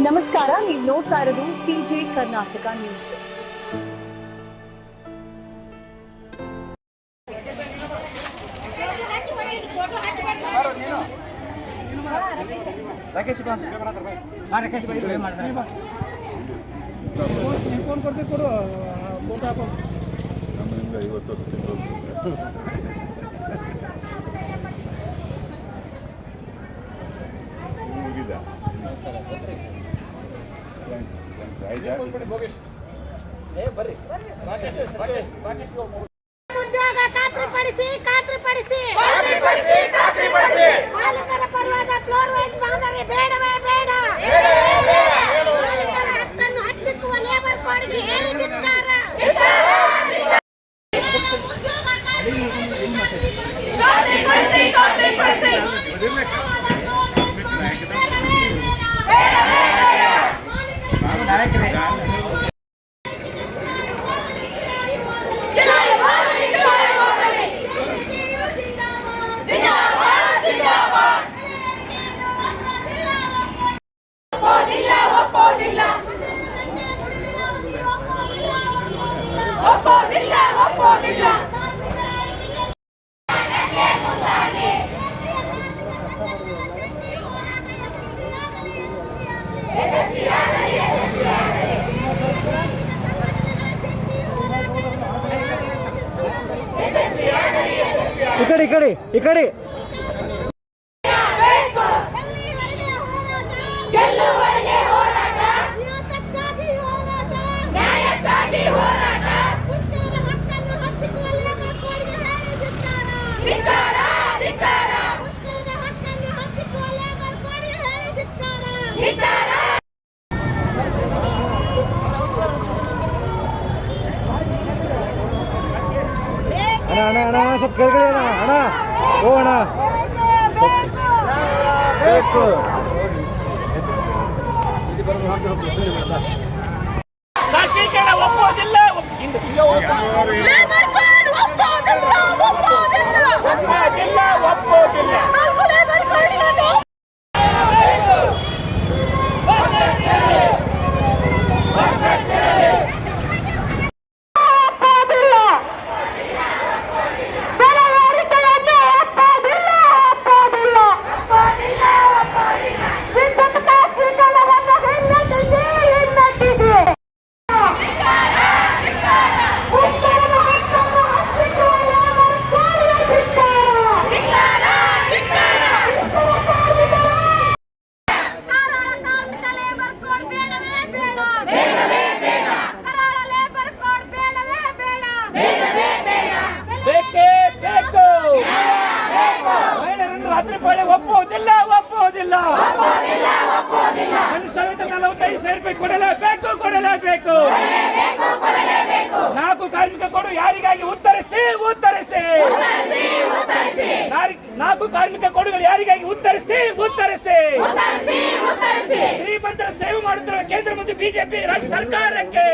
ನಮಸ್ಕಾರ, ನೀವು ನೋಡ್ತಾ ಇರೋದು ಸಿಜೆ ಕರ್ನಾಟಕ ನ್ಯೂಸ್. ಉದ್ಯೋಗ ಖಾತ್ರಿಪಡಿಸಿ ಮಾಲೀಕರ ಪರವಾದ ಫ್ಲೋರ್ ವೈಸ್ ಮಾದರಿ ಬೇಡವೇ ಬೇಡ. ಮಾಲೀಕರ ಹಕ್ಕನ್ನು ಹತ್ತಿಕ್ಕುವ ಲೇಬರ್ ಕೋಡ್ಗೆ ಹೇಳಿದಿದ್ದಾರೆ. ಇಕಡೆ ಅಣ್ಣ ಸ್ವಲ್ಪ ಕೆಳಗಡೆ ಅಣ್ಣ ಓ ಅಣ್ಣ ಬೇಕು ಒಪ್ಪೋದಿಲ್ಲ. ಕೊಡಲೇಬೇಕು. 4 ಕಾರ್ಮಿಕ ಕೊಡು ಯಾರಿಗಾಗಿ ಉತ್ತರಿಸಿ 4 ಕಾರ್ಮಿಕ ಕೊಡುಗಳು ಯಾರಿಗಾಗಿ ಉತ್ತರಿಸಿ ಶ್ರೀಮಂತರ ಸೇವೆ ಮಾಡುತ್ತಿರುವ ಕೇಂದ್ರ ಮತ್ತು ಬಿಜೆಪಿ ರಾಜ್ಯ ಸರ್ಕಾರಕ್ಕೆ